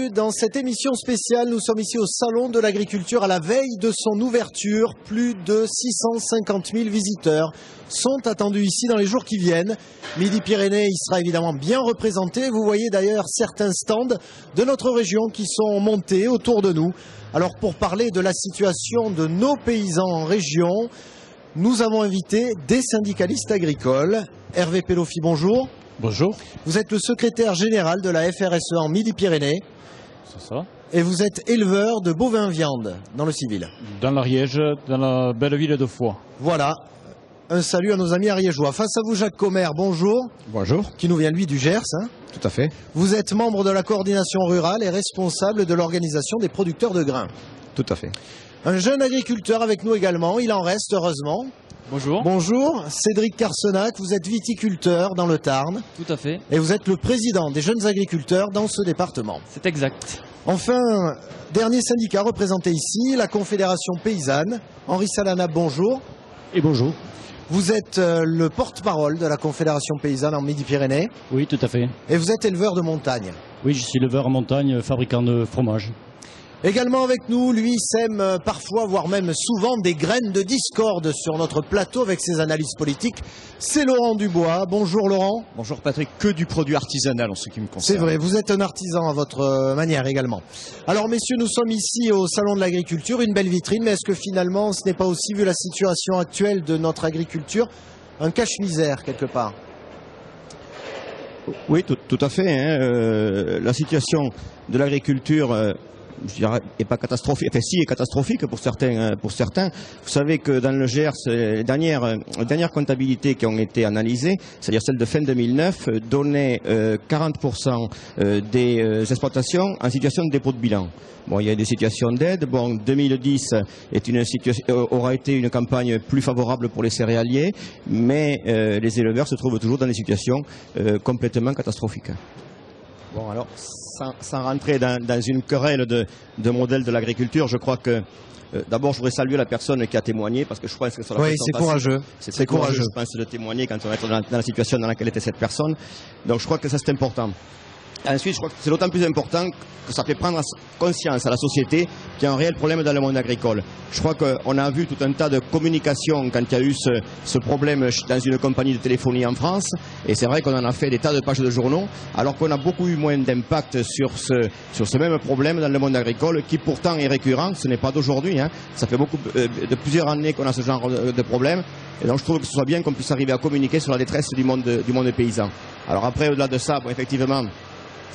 bienvenue dans cette émission spéciale. Nous sommes ici au Salon de l'Agriculture à la veille de son ouverture. Plus de 650 000 visiteurs sont attendus ici dans les jours qui viennent. Midi-Pyrénées y sera évidemment bien représenté. Vous voyez d'ailleurs certains stands de notre région qui sont montés autour de nous. Alors pour parler de la situation de nos paysans en région, nous avons invité des syndicalistes agricoles. Hervé Pellofi, bonjour. Bonjour. Vous êtes le secrétaire général de la FRSE en Midi-Pyrénées. C'est ça. Et vous êtes éleveur de bovins-viande dans le civil. Dans l'Ariège, dans la belle ville de Foix. Voilà. Un salut à nos amis ariégeois. Face à vous, Jacques Comer, bonjour. Bonjour. Qui nous vient, lui, du Gers. Tout à fait. Vous êtes membre de la coordination rurale et responsable de l'organisation des producteurs de grains. Tout à fait. Un jeune agriculteur avec nous également. Il en reste, heureusement. Bonjour. Bonjour, Cédric Carsenac, vous êtes viticulteur dans le Tarn. Tout à fait. Et vous êtes le président des jeunes agriculteurs dans ce département. C'est exact. Enfin, dernier syndicat représenté ici, la Confédération Paysanne. Henri Salana, bonjour. Et bonjour. Vous êtes le porte-parole de la Confédération Paysanne en Midi-Pyrénées. Oui, tout à fait. Et vous êtes éleveur de montagne. Oui, je suis éleveur en montagne, fabricant de fromage. Également avec nous, lui sème parfois, voire même souvent, des graines de discorde sur notre plateau avec ses analyses politiques. C'est Laurent Dubois. Bonjour Laurent. Bonjour Patrick, que du produit artisanal en ce qui me concerne. C'est vrai, vous êtes un artisan à votre manière également. Alors messieurs, nous sommes ici au Salon de l'Agriculture, une belle vitrine, mais est-ce que finalement ce n'est pas aussi, vu la situation actuelle de notre agriculture, un cache-misère quelque part ? Oui, tout à fait. La situation de l'agriculture je dirais, est pas catastrophique. Enfin, si, est catastrophique pour certains. Vous savez que dans le Gers, les dernières comptabilités qui ont été analysées, c'est-à-dire celles de fin 2009, donnaient 40% des exploitations en situation de dépôt de bilan. Bon, il y a des situations d'aide. Bon, 2010 aura été une campagne plus favorable pour les céréaliers, mais les éleveurs se trouvent toujours dans des situations complètement catastrophiques. Bon, alors, sans rentrer dans une querelle de modèle de l'agriculture, je crois que d'abord, je voudrais saluer la personne qui a témoigné, parce que je pense que sur la oui, c'est courageux. C'est très courageux, je pense, de témoigner quand on est dans la situation dans laquelle était cette personne. Donc, je crois que ça, c'est important. Ensuite, je crois que c'est d'autant plus important que ça fait prendre conscience à la société qu'il y a un réel problème dans le monde agricole. Je crois qu'on a vu tout un tas de communications quand il y a eu ce problème dans une compagnie de téléphonie en France. Et c'est vrai qu'on en a fait des tas de pages de journaux, alors qu'on a beaucoup eu moins d'impact sur ce même problème dans le monde agricole, qui pourtant est récurrent. Ce n'est pas d'aujourd'hui. Ça fait de plusieurs années qu'on a ce genre de problème. Et donc je trouve que ce soit bien qu'on puisse arriver à communiquer sur la détresse du monde paysan. Alors après, au-delà de ça, bon, effectivement,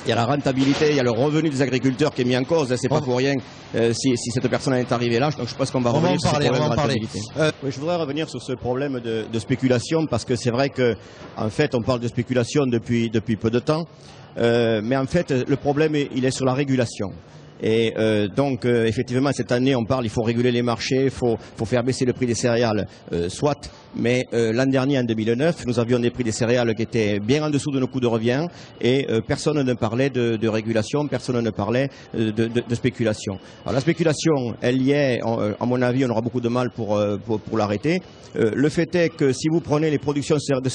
il y a la rentabilité, il y a le revenu des agriculteurs qui est mis en cause. C'est pas pour rien si cette personne est arrivée là. Donc je pense qu'on va revenir sur ce problème de rentabilité. Oui, je voudrais revenir sur ce problème de spéculation, parce que c'est vrai que, en fait, on parle de spéculation depuis peu de temps, mais en fait, le problème il est sur la régulation. Et donc, effectivement, cette année, on parle, il faut réguler les marchés, il faut faire baisser le prix des céréales, soit. Mais l'an dernier, en 2009, nous avions des prix des céréales qui étaient bien en dessous de nos coûts de revient, et personne ne parlait de régulation, personne ne parlait de spéculation. Alors la spéculation, elle y est, à mon avis, on aura beaucoup de mal pour l'arrêter. Le fait est que si vous prenez les productions de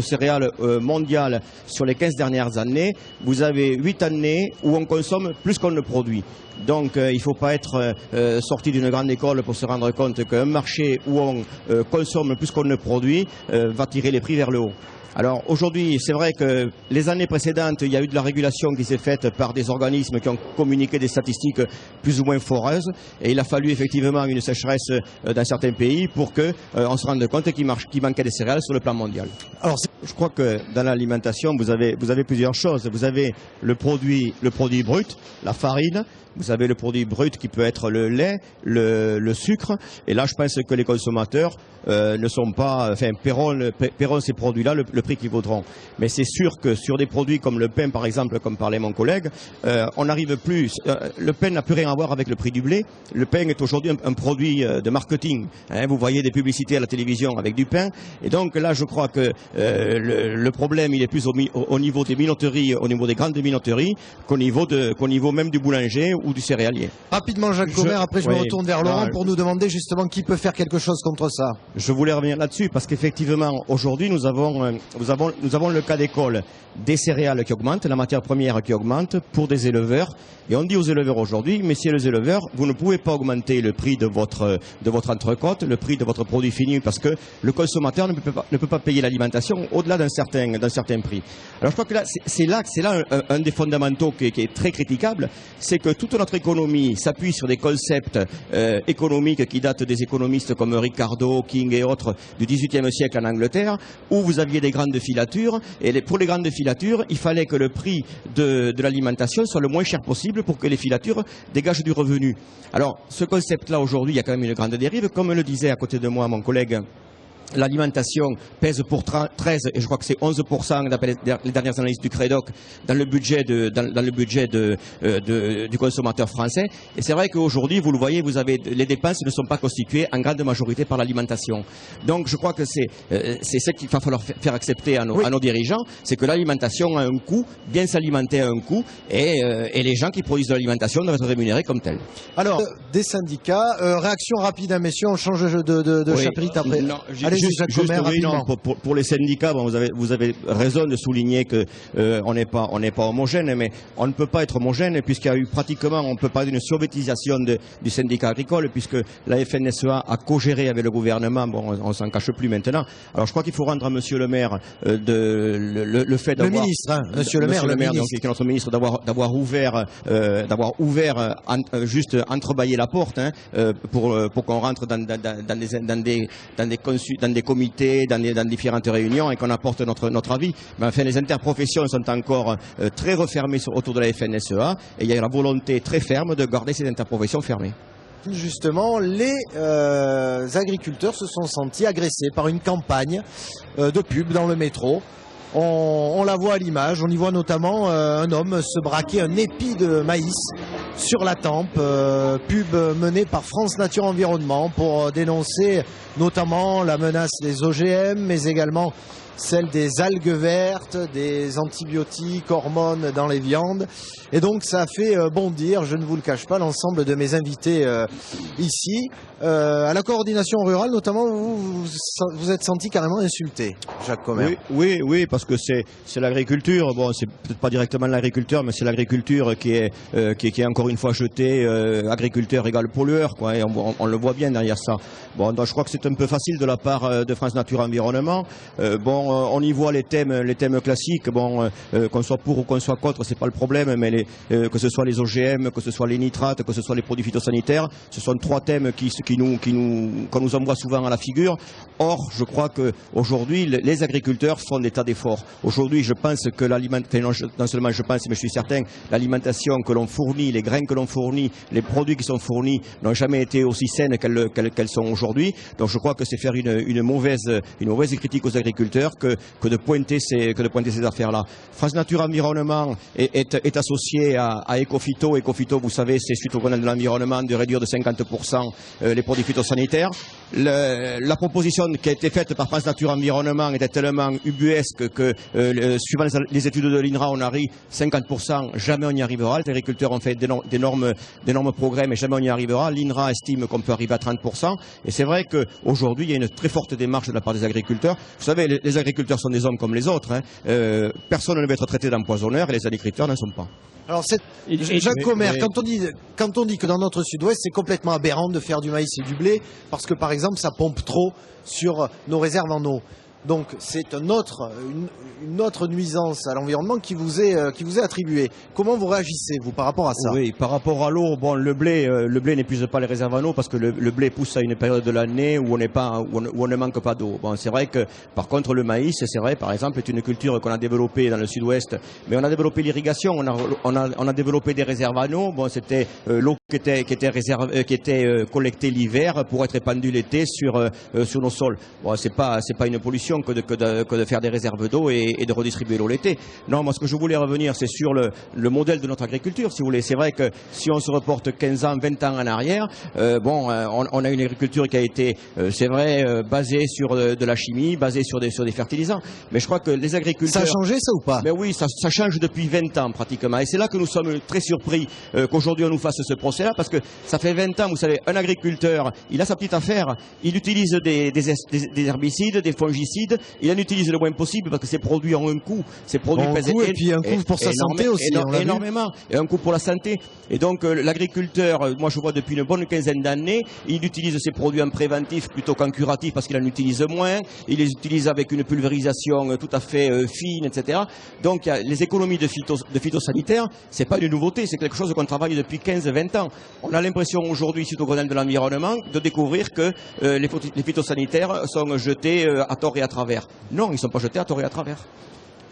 céréales mondiales sur les 15 dernières années, vous avez 8 années où on consomme plus qu'on ne produit. Donc il ne faut pas être sorti d'une grande école pour se rendre compte qu'un marché où on consomme plus qu'on ne produit va tirer les prix vers le haut. Alors aujourd'hui, c'est vrai que les années précédentes, il y a eu de la régulation qui s'est faite par des organismes qui ont communiqué des statistiques plus ou moins foreuses, et il a fallu effectivement une sécheresse dans certains pays pour qu'on se rende compte qu'il manquait des céréales sur le plan mondial. Alors je crois que dans l'alimentation, vous avez plusieurs choses. Vous avez le produit brut, la farine. Vous avez le produit brut qui peut être le lait, le sucre. Et là, je pense que les consommateurs ne sont pas, paieront ces produits-là le prix qu'ils vaudront. Mais c'est sûr que sur des produits comme le pain, par exemple, comme parlait mon collègue, on n'arrive plus. Le pain n'a plus rien à voir avec le prix du blé. Le pain est aujourd'hui un produit de marketing. Vous voyez des publicités à la télévision avec du pain. Et donc là, je crois que le problème, il est plus au niveau des minoteries, au niveau des grandes minoteries, qu'au niveau même du boulanger ou du céréalier. Rapidement, Jacques Commer, après je me retourne vers Laurent pour nous demander justement qui peut faire quelque chose contre ça. Je voulais revenir là-dessus parce qu'effectivement, aujourd'hui, nous avons le cas d'école des céréales qui augmentent, la matière première qui augmente pour des éleveurs. Et on dit aux éleveurs aujourd'hui, messieurs les éleveurs, vous ne pouvez pas augmenter le prix de votre entrecôte, le prix de votre produit fini, parce que le consommateur ne peut pas payer l'alimentation au-delà d'un certain prix. Alors je crois que là, c'est là un des fondamentaux qui est très critiquable, c'est que toute notre économie s'appuie sur des concepts économiques qui datent des économistes comme Ricardo, King et autres du XVIIIe siècle en Angleterre, où vous aviez des grandes filatures, et pour les grandes filatures, il fallait que le prix de l'alimentation soit le moins cher possible pour que les filatures dégagent du revenu. Alors, ce concept-là, aujourd'hui, il y a quand même une grande dérive. Comme le disait à côté de moi mon collègue, l'alimentation pèse pour 13 et je crois que c'est 11% d'après les dernières analyses du Crédoc dans le budget du consommateur français. Et c'est vrai qu'aujourd'hui, vous le voyez, les dépenses ne sont pas constituées en grande majorité par l'alimentation. Donc je crois que c'est ce qu'il va falloir faire accepter à nos dirigeants, c'est que l'alimentation a un coût, bien s'alimenter a un coût, et les gens qui produisent de l'alimentation doivent être rémunérés comme tels. Alors, des syndicats, réaction rapide, hein, messieurs, on change de chapitre après. Non, pour les syndicats, bon, vous avez raison de souligner que on n'est pas homogène, mais on ne peut pas être homogène puisqu'il y a eu pratiquement, on peut parler d'une soviétisation du syndicat agricole, puisque la FNSEA a co-géré avec le gouvernement. Bon, on s'en cache plus maintenant. Alors je crois qu'il faut rendre à Monsieur le Maire le fait d'avoir le ministre, hein, Monsieur le Maire, donc, qui est notre ministre, d'avoir ouvert juste entrebâillé la porte, hein, pour qu'on rentre dans des comités, dans différentes réunions et qu'on apporte notre avis. Mais enfin, les interprofessions sont encore très refermées autour de la FNSEA et il y a la volonté très ferme de garder ces interprofessions fermées. Justement, les agriculteurs se sont sentis agressés par une campagne de pub dans le métro. On la voit à l'image, on y voit notamment un homme se braquer un épi de maïs sur la tempe, pub menée par France Nature Environnement pour dénoncer notamment la menace des OGM, mais également celle des algues vertes, des antibiotiques, hormones dans les viandes. Et donc ça a fait bondir, je ne vous le cache pas, l'ensemble de mes invités ici. À la coordination rurale, notamment, vous êtes senti carrément insulté, Jacques Commer. Oui, parce que c'est l'agriculture. Bon, c'est peut-être pas directement l'agriculteur, mais c'est l'agriculture qui est encore une fois jetée. Agriculteur égale pollueur, quoi. Et on le voit bien derrière ça. Bon, donc je crois que c'est un peu facile de la part de France Nature Environnement. On y voit les thèmes classiques. Bon, qu'on soit pour ou qu'on soit contre, c'est pas le problème, mais que ce soit les OGM, que ce soit les nitrates, que ce soit les produits phytosanitaires, ce sont trois thèmes qu'on nous envoie souvent à la figure. Or, je crois que aujourd'hui, les agriculteurs font des tas d'efforts. Aujourd'hui, je pense que non seulement je pense, mais je suis certain, l'alimentation que l'on fournit, les grains que l'on fournit, les produits qui sont fournis n'ont jamais été aussi saines qu'elles sont aujourd'hui. Donc, je crois que c'est faire une mauvaise critique aux agriculteurs que de pointer ces affaires-là. France Nature Environnement est associé à Ecophyto. Ecophyto, vous savez, c'est suite au Grenelle de l'environnement de réduire de 50% les produits phytosanitaires. La proposition qui a été faite par France Nature Environnement était tellement ubuesque que, suivant les études de l'INRA, on arrive 50%, jamais on y arrivera. Les agriculteurs ont fait d'énormes progrès, mais jamais on y arrivera. L'INRA estime qu'on peut arriver à 30%. Et c'est vrai qu'aujourd'hui, il y a une très forte démarche de la part des agriculteurs. Vous savez, les agriculteurs sont des hommes comme les autres, hein. Personne ne veut être traité d'empoisonneur et les agriculteurs n'en sont pas. Alors, Jacques Commer, quand on dit que dans notre sud-ouest, c'est complètement aberrant de faire du maïs et du blé, parce que par exemple, ça pompe trop sur nos réserves en eau. Donc c'est une autre nuisance à l'environnement qui vous est attribuée. Comment vous réagissez, vous, par rapport à ça? Oui, par rapport à l'eau, bon, le blé n'épuise pas les réserves en eau parce que le blé pousse à une période de l'année où on ne manque pas d'eau. Bon, c'est vrai que, par contre, le maïs, c'est vrai, par exemple, est une culture qu'on a développée dans le sud-ouest, mais on a développé l'irrigation, on a développé des réserves en eau. Bon, c'était l'eau qui était collectée l'hiver pour être épandue l'été sur nos sols. Bon, c'est pas une pollution. solution que de faire des réserves d'eau et de redistribuer l'eau l'été. Non, moi ce que je voulais revenir, c'est sur le modèle de notre agriculture, si vous voulez. C'est vrai que si on se reporte 15 ans, 20 ans en arrière, on a une agriculture qui a été, c'est vrai, basée sur de la chimie, basée sur des fertilisants. Mais je crois que les agriculteurs... Ça a changé, ça, ou pas? Mais oui, ça change depuis 20 ans pratiquement. Et c'est là que nous sommes très surpris qu'aujourd'hui on nous fasse ce procès-là, parce que ça fait 20 ans, vous savez, un agriculteur, il a sa petite affaire, il utilise des herbicides, des fongicides, il en utilise le moins possible parce que ces produits ont un coût. Ces produits pèsent et puis un coût pour sa santé aussi. Énormément. Et un coût pour la santé. Et donc l'agriculteur, moi je vois depuis une bonne quinzaine d'années, il utilise ces produits en préventif plutôt qu'en curatif parce qu'il en utilise moins. Il les utilise avec une pulvérisation tout à fait fine, etc. Donc les économies de phytosanitaires, c'est pas une nouveauté, c'est quelque chose qu'on travaille depuis 15-20 ans. On a l'impression aujourd'hui, suite au Grenelle de l'environnement, de découvrir que les phytosanitaires sont jetés à tort et à travers. Non, ils ne sont pas jetés à tort et à travers.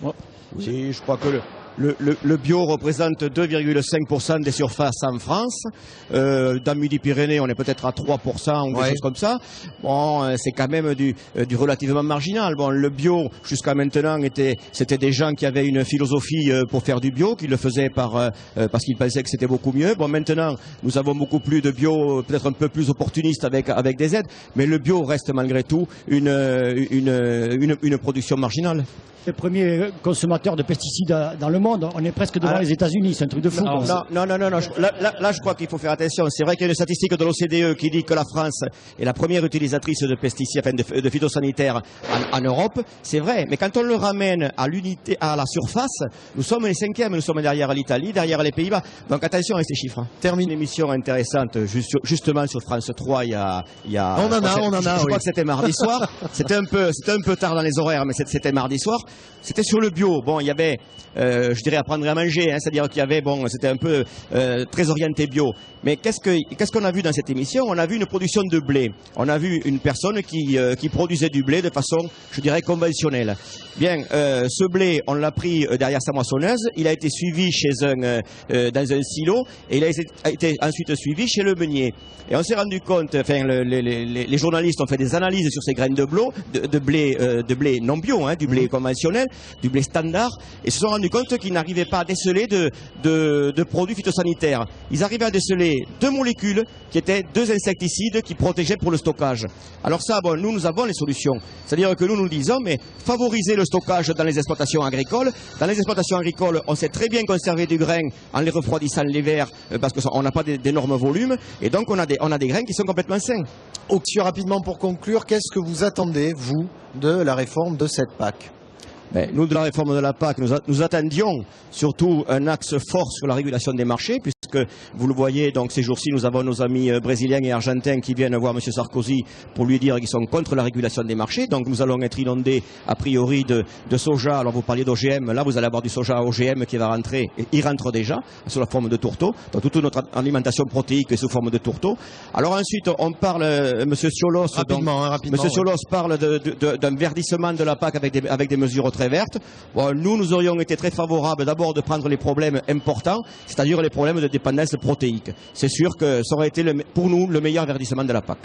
Ouais. Oui, je crois que le bio représente 2,5% des surfaces en France. Dans Midi-Pyrénées, on est peut-être à 3% ou des choses comme ça. Bon, c'est quand même du relativement marginal. Bon, le bio, jusqu'à maintenant, c'était des gens qui avaient une philosophie pour faire du bio, qui le faisaient parce qu'ils pensaient que c'était beaucoup mieux. Bon, maintenant, nous avons beaucoup plus de bio, peut-être un peu plus opportuniste avec des aides, mais le bio reste malgré tout une production marginale. Les premiers consommateurs de pesticides dans le monde, on est presque devant les États-Unis, c'est un truc de fou. Non, là, je crois qu'il faut faire attention. C'est vrai qu'il y a une statistique de l'OCDE qui dit que la France est la première utilisatrice de pesticides, enfin de phytosanitaires en Europe. C'est vrai, mais quand on le ramène à l'unité, à la surface, nous sommes les 5e, nous sommes derrière l'Italie, derrière les Pays-Bas. Donc attention à ces chiffres. Termine. Une émission intéressante, justement sur France 3, il y a. On en a. Je crois que c'était mardi soir. C'était un peu tard dans les horaires, mais c'était mardi soir. C'était sur le bio. Bon, il y avait, je dirais, à prendre et à manger, hein, c'est-à-dire qu'il y avait, c'était un peu très orienté bio. Mais qu'est-ce qu'on a vu dans cette émission? On a vu une production de blé. On a vu une personne qui produisait du blé de façon, je dirais, conventionnelle. Bien, ce blé, on l'a pris derrière sa moissonneuse. Il a été suivi dans un silo et il a été ensuite suivi chez le meunier. Et on s'est rendu compte, enfin, les journalistes ont fait des analyses sur ces graines de blé non bio, hein, du blé conventionnel, du blé standard, et se sont rendus compte qu'ils n'arrivaient pas à déceler de produits phytosanitaires. Ils arrivaient à déceler 2 molécules qui étaient 2 insecticides qui protégeaient pour le stockage. Alors ça, bon, nous avons les solutions. C'est-à-dire que nous disons, mais favorisez le stockage dans les exploitations agricoles. Dans les exploitations agricoles, on sait très bien conserver du grain en les refroidissant l'hiver parce qu'on n'a pas d'énormes volumes, et donc on a des grains qui sont complètement sains. Octio, rapidement pour conclure, qu'est-ce que vous attendez, vous, de la réforme de cette PAC? Nous, de la réforme de la PAC, nous attendions surtout un axe fort sur la régulation des marchés, puisque vous le voyez, donc ces jours-ci, nous avons nos amis brésiliens et argentins qui viennent voir M. Sarkozy pour lui dire qu'ils sont contre la régulation des marchés. Donc nous allons être inondés, a priori, de soja. Alors vous parliez d'OGM, là vous allez avoir du soja OGM qui va rentrer, et il rentre déjà, sous la forme de tourteau. Donc toute notre alimentation protéique est sous forme de tourteau. Alors ensuite, on parle, M. Ciolos, rapidement, M. Ciolos parle d'un verdissement de la PAC avec des mesures très vertes. Bon, nous aurions été très favorables d'abord de prendre les problèmes importants, c'est-à-dire les problèmes de dépendance protéique. C'est sûr que ça aurait été pour nous le meilleur verdissement de la PAC.